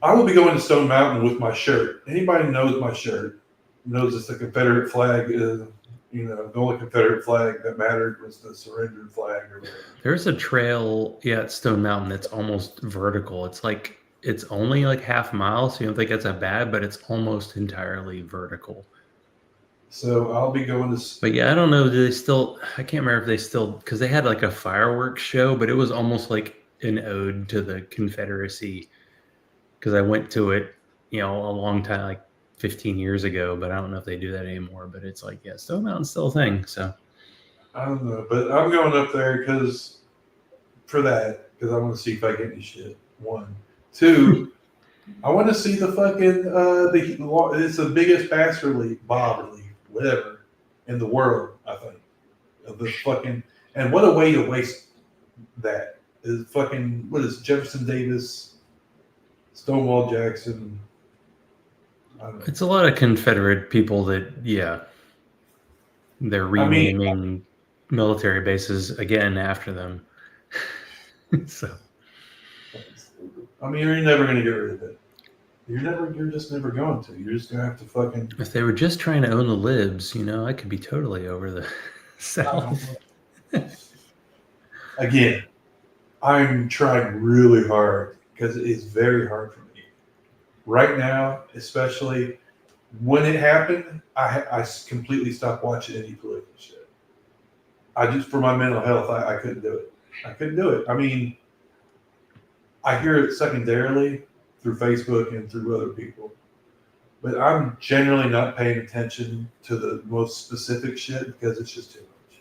I will be going to Stone Mountain with my shirt. Anybody knows my shirt knows it's the Confederate flag. The only Confederate flag that mattered was the surrendered flag or whatever. There's a trail, at Stone Mountain that's almost vertical. It's only like half a mile, so you don't think that's that bad, but it's almost entirely vertical. So I'll be going to. But yeah, I don't know. I can't remember if they still, because they had like a fireworks show, but it was almost like an ode to the Confederacy. Because I went to it, a long time, like 15 years ago, but I don't know if they do that anymore. But it's like, yeah, Stone Mountain's still a thing. So I don't know, but I'm going up there because I want to see if I get any shit. 1, 2, I want to see the fucking it's the biggest bass relief, bob relief, whatever, in the world. I think the fucking, and what a way to waste that is fucking. What is Jefferson Davis, Stonewall Jackson? It's a lot of Confederate people that, they're renaming military bases again after them. So, you're never going to get rid of it. You're just never going to. You're just going to have to fucking. If they were just trying to own the libs, I could be totally over the South. Again, I'm trying really hard because it is very hard for me right now, especially. when it happened, I completely stopped watching any political shit. I just, for my mental health, I couldn't do it. I couldn't do it. I mean, I hear it secondarily through Facebook and through other people, but I'm generally not paying attention to the most specific shit because it's just too much.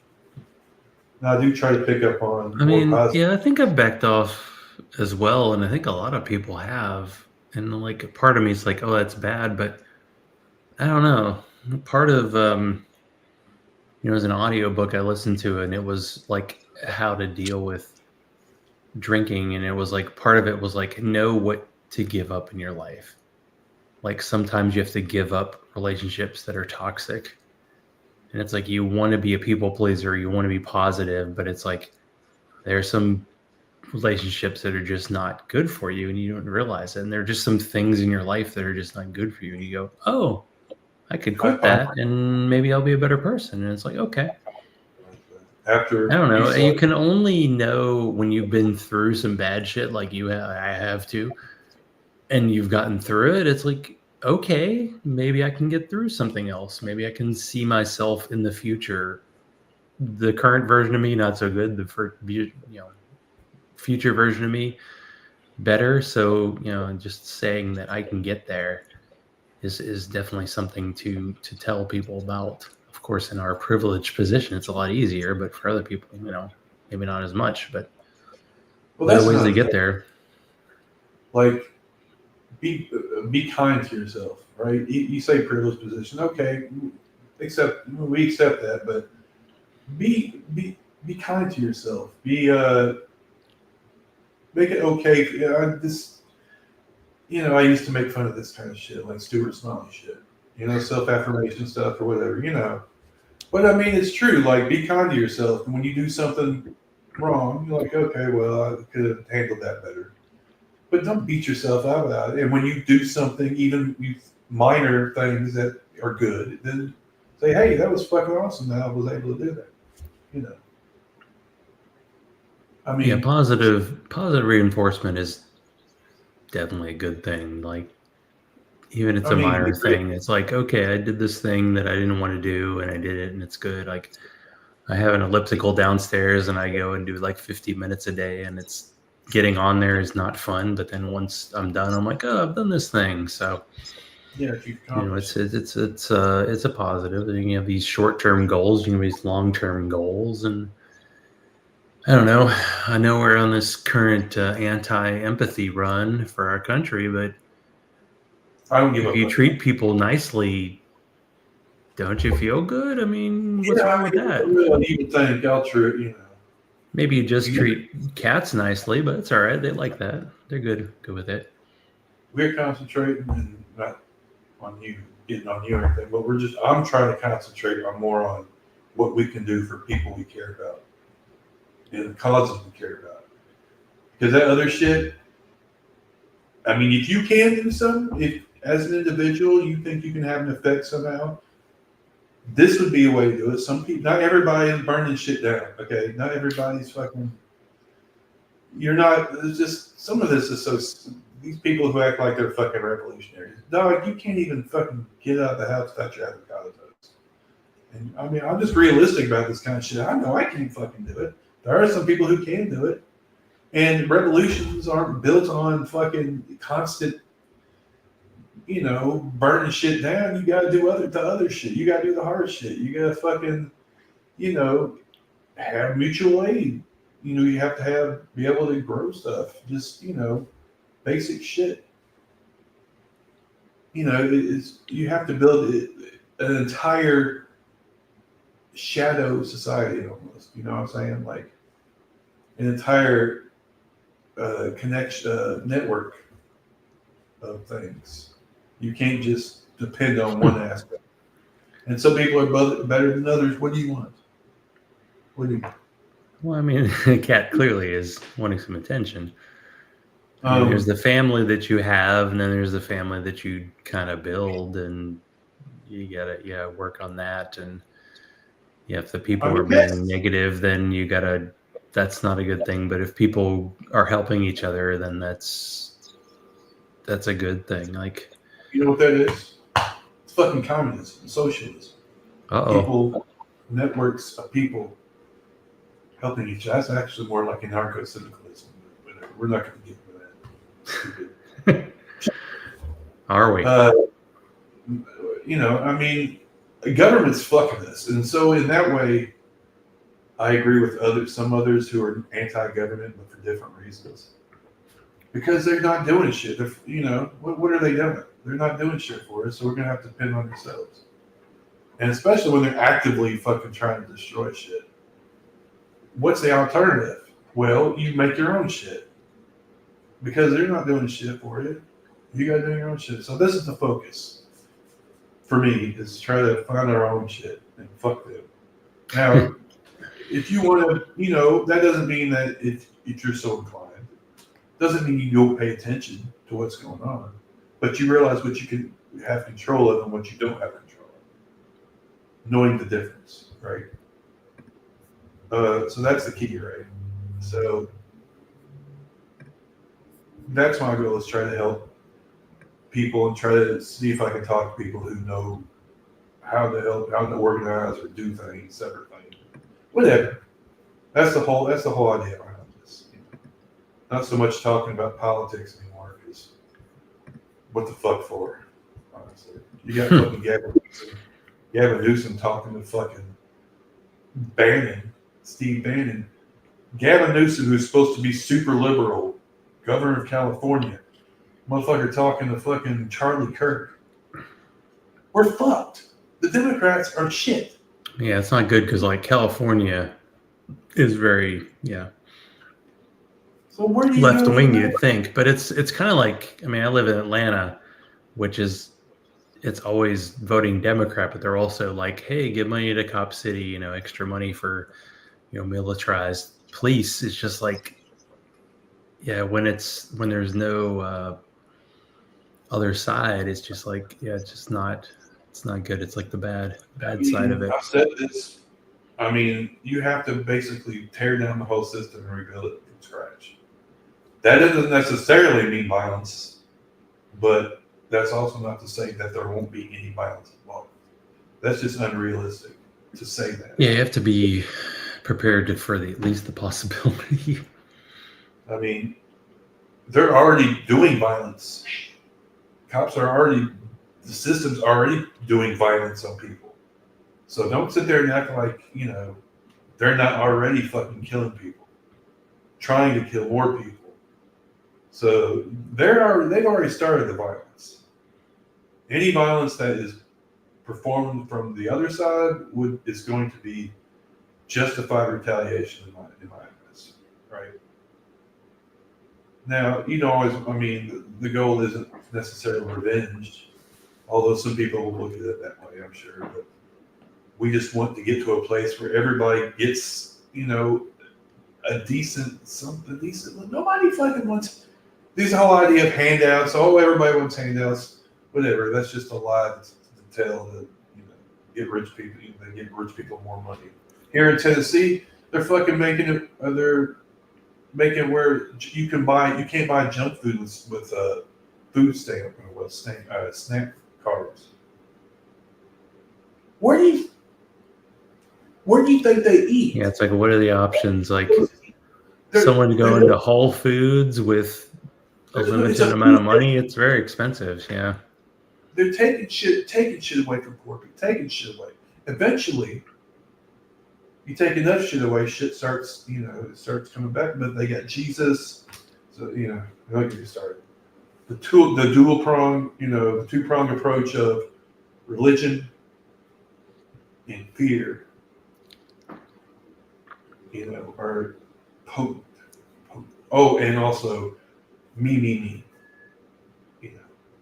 Now, I do try to pick up on I mean, more positive. yeah, I think I've backed off as well, and I think a lot of people have. And like, part of me is like, oh, that's bad, but I don't know. Part of it was an audiobook I listened to, and it was like how to deal with drinking, and it was like part of it was like know what to give up in your life. Like sometimes you have to give up relationships that are toxic, and it's like you want to be a people pleaser, you want to be positive, but it's like there are some relationships that are just not good for you, and you don't realize it. And there are just some things in your life that are just not good for you, and you go, oh, I could quit that and maybe I'll be a better person. And it's like, okay. After I don't know. you You can only know when you've been through some bad shit like I have to, and you've gotten through it. It's like, okay, maybe I can get through something else. Maybe I can see myself in the future. The current version of me, not so good. Future version of me, better. So, just saying that I can get there is definitely something to tell people about. Of course, in our privileged position, it's a lot easier, but for other people, maybe not as much. But there are ways to get there. Like, be kind to yourself, right? You say privileged position, okay? We accept that, but be kind to yourself. Make it okay. I used to make fun of this kind of shit, like Stuart Smalley shit, self-affirmation stuff or whatever, But I mean, it's true. Like, be kind to yourself. And when you do something wrong, you're like, okay, well, I could have handled that better. But don't beat yourself up about it. And when you do something, even minor things that are good, then say, hey, that was fucking awesome that I was able to do that. I mean, yeah, positive reinforcement is definitely a good thing. Like, even it's a minor thing. It's like, okay, I did this thing that I didn't want to do, and I did it, and it's good. Like, I have an elliptical downstairs, and I go and do like 50 minutes a day, and it's getting on there is not fun. But then once I'm done, I'm like, oh, I've done this thing. So yeah, it's a positive. You have these short-term goals, these long-term goals, and I don't know. I know we're on this current anti-empathy run for our country, but I don't give up. If you treat people nicely, don't you feel good? I mean, what's wrong with that? You think I'll treat, Maybe you just treat cats nicely, but it's all right. They like that. They're good with it. We're concentrating and not on you, getting on you or anything, but I'm trying to concentrate more on what we can do for people we care about and the causes we care about. Because that other shit, I mean, if you can do something, if as an individual you think you can have an effect somehow, this would be a way to do it. Some people, not everybody is burning shit down, okay? Not everybody's fucking, it's just, some of this is so, these people who act like they're fucking revolutionaries. Dog, you can't even fucking get out of the house without your avocado toast. And I mean, I'm just realistic about this kind of shit. I know I can't fucking do it. There are some people who can do it. And revolutions aren't built on fucking constant, burning shit down. You got to do the other shit. You got to do the hard shit. You got to fucking, have mutual aid. You have to be able to grow stuff. Just, basic shit. You have to build an entire shadow society almost. You know what I'm saying? Like an entire network of things. You can't just depend on one aspect. And some people are better than others. What do you want? Well, I mean, the cat clearly is wanting some attention. I mean, there's the family that you have, and then there's the family that you kind of build, and you gotta work on that. And if the people are being negative, then that's not a good thing. But if people are helping each other, then that's a good thing. Like, you know what that is? fucking communism, socialism. Uh-oh. People, networks of people helping each other. That's actually more like anarcho-syndicalism. Whatever. We're not going to get into that. Stupid. Are we? I mean, government's fucking us, and so in that way, I agree with some others who are anti-government, but for different reasons. Because they're not doing shit. What are they doing? They're not doing shit for us, so we're gonna have to depend on ourselves. And especially when they're actively fucking trying to destroy shit. What's the alternative? Well, you make your own shit. Because they're not doing shit for you. You gotta do your own shit. So this is the focus for me, is to try to find our own shit and fuck them. Now, if you want to, that doesn't mean that if you're so inclined. Doesn't mean you don't pay attention to what's going on, but you realize what you can have control of and what you don't have control of. Knowing the difference, right? So that's the key, right? So that's my goal, is try to help people and try to see if I can talk to people who know how to help, how to organize or do things, separate things, whatever. That's the whole idea behind this. Not so much talking about politics anymore, because what the fuck for, honestly. You got fucking Gavin Newsom talking to fucking Steve Bannon. Gavin Newsom, who's supposed to be super liberal, governor of California, motherfucker talking to fucking Charlie Kirk. We're fucked. The Democrats are shit. Yeah, it's not good because California is very So where do you left go wing, from you'd there? think, but it's kind of like, I live in Atlanta, which is, it's always voting Democrat, but they're also like, hey, give money to Cop City, extra money for militarized police. It's just like, when there's no other side, it's just like, it's not good. It's like the bad side of it. I've said this. You have to basically tear down the whole system and rebuild it from scratch. That doesn't necessarily mean violence, but that's also not to say that there won't be any violence involved. That's just unrealistic to say that. Yeah, you have to be prepared for at least the possibility. They're already doing violence. The system's already doing violence on people. So don't sit there and act like, they're not already fucking killing people, trying to kill more people. So they've already started the violence. Any violence that is performed from the other side is going to be justified retaliation in my eyes, right? Now, the goal isn't necessarily revenge, although some people will look at it that way, I'm sure. But we just want to get to a place where everybody gets, a decent. Nobody fucking wants this whole idea of handouts. Oh, everybody wants handouts. Whatever. That's just a lie to tell to get rich people. They give rich people more money. Here in Tennessee, they're fucking making it. They're making where you can't buy junk food with food stamp or what snack cards. Where do you think they eat? Yeah, it's like, what are the options? Like, someone going to Whole Foods with a limited amount of money, it's very expensive. Yeah. They're taking shit away from poor people, taking shit away. Eventually, you take enough shit away, shit starts coming back. But they got Jesus, so don't get me started. The dual prong, the two-prong approach of religion and fear, are potent. Oh, and also me.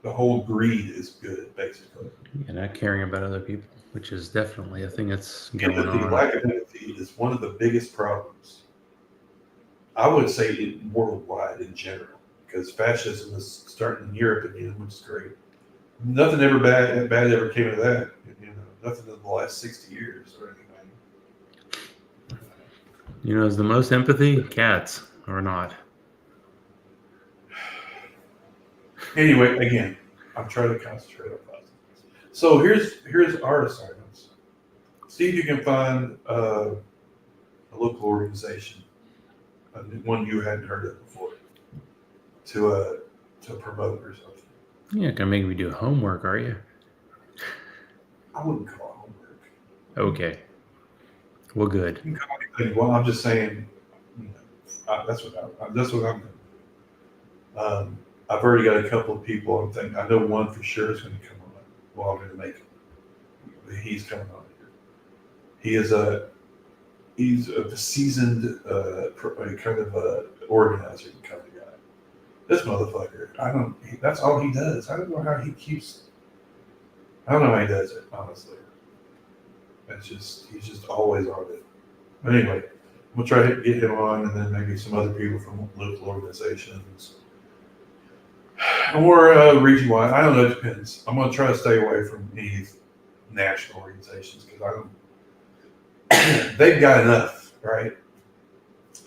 The whole greed is good, basically. And not caring about other people, which is definitely a thing that's going on. Lack of empathy is one of the biggest problems. I would say worldwide in general, because fascism is starting in Europe again, which is great. Nothing ever bad ever came of that. Nothing in the last 60 years or anything. Is the most empathy cats or not? Anyway, again, I'm trying to concentrate on positive. So here's our assignments. See if you can find a local organization, one you hadn't heard of before, to promote or something. You're not gonna make me do homework, are you? I wouldn't call it homework. Okay. Well, good. You can call it anything. Well, I'm just saying, that's what I'm doing. I've already got a couple of people. I'm thinking. I know one for sure is going to come on. Well, I'm going to make it. He's coming on here. He's a seasoned kind of organizer kind of guy. This motherfucker. That's all he does. I don't know how he keeps. I don't know how he does it, honestly. He's just always on it. But anyway, we'll try to get him on, and then maybe some other people from local organizations. Or region-wide. I don't know. It depends. I'm going to try to stay away from any national organizations because I don't. They've got enough, right?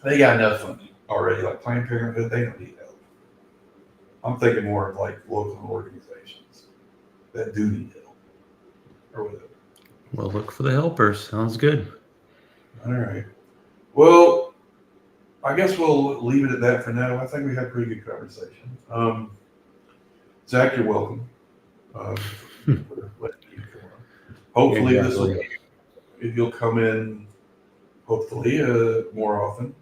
They got enough funding already. Like Planned Parenthood, they don't need help. I'm thinking more of like local organizations that do need help, or whatever. Well, look for the helpers. Sounds good. All right. Well, I guess we'll leave it at that for now. I think we had a pretty good conversation. Zach, you're welcome. For letting you come on. Hopefully, Exactly. if you'll come in, hopefully more often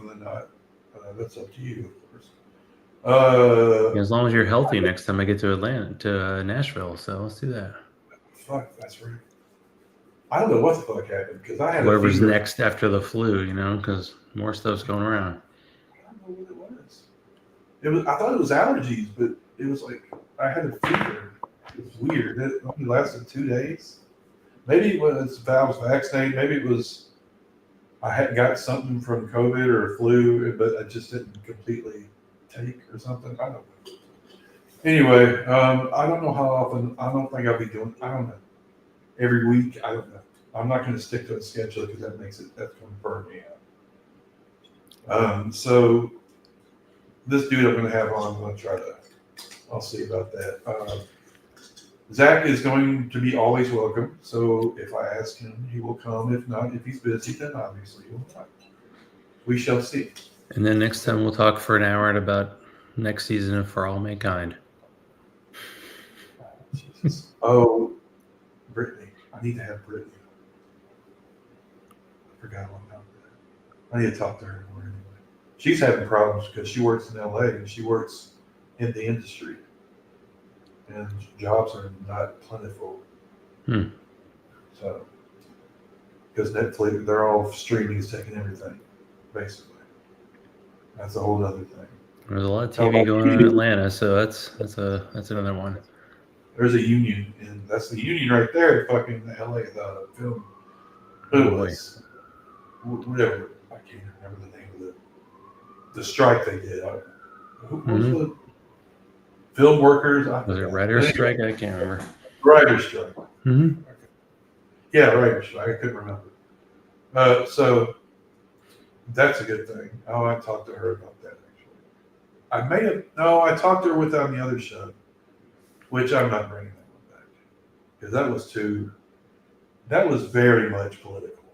than not. That's up to you, of course. As long as you're healthy next time I get to Nashville. So let's do that. Fuck, that's right. I don't know what the fuck happened because I had Whatever's a fever. next after the flu, because more stuff's going around. I don't know what it was. I thought it was allergies, but it was like I had a fever. It was weird. It only lasted 2 days. Maybe it was I was vaccinated. Maybe it was I had got something from COVID or flu, but I just didn't completely take or something. I don't know. Anyway, I don't know how often. I don't think I'll be doing. I don't know. Every week, I don't know. I'm not going to stick to a schedule because that's going to burn me out. So this dude I'm going to have on, I'm going to try to. I'll see about that. Zach is going to be always welcome. So if I ask him, he will come. If not, if he's busy, then obviously he will not. We shall see. And then next time we'll talk for an hour about next season of For All Mankind. Jesus. Oh, Brittany. I need to have Brittany. I forgot all about that. I need to talk to her more anyway. She's having problems because she works in LA and she works in the industry. And jobs are not plentiful. So, because Netflix, they're all streaming is taking everything, basically. That's a whole other thing. There's a lot of TV going on in Atlanta, so that's another one. There's a union, and that's the union right there. Fucking LA, the film. Who was whatever? I can't remember the name of the strike they did. Who was the film workers? Was it writer's strike? I can't remember. Writer's strike. Mm-hmm. Yeah, writer's strike. I couldn't remember. So that's a good thing. Oh, I talked to her about that actually. I talked to her on the other show, which I'm not bringing that one back because that was very much political,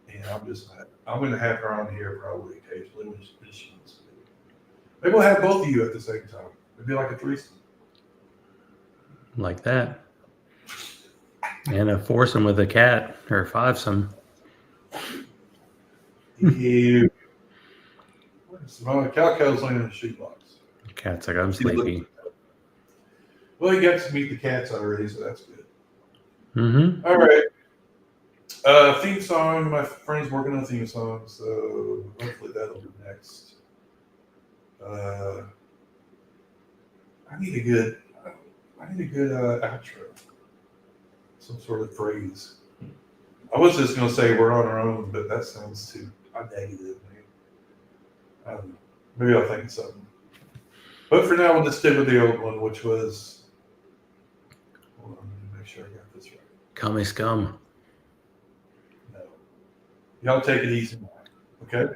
and I'm going to have her on here probably occasionally when she wants to. Maybe we'll have both of you at the same time. It'd be like a threesome. Like that. And a foursome with a cat, or a fivesome. Ew. Calco's laying in a shoebox. Cat's like, I'm sleepy. Well, you got to meet the cats already, so that's good. Mm-hmm. All right. Theme song. My friend's working on a theme song, so hopefully that'll be next. I need a good outro. Some sort of phrase. I was just going to say we're on our own, but that sounds too negative. I don't know. Maybe I'll think of something. But for now, we'll just stick with the old one, which was. Hold on, let me make sure I got this right. Call me scum. No. Y'all take it easy, okay?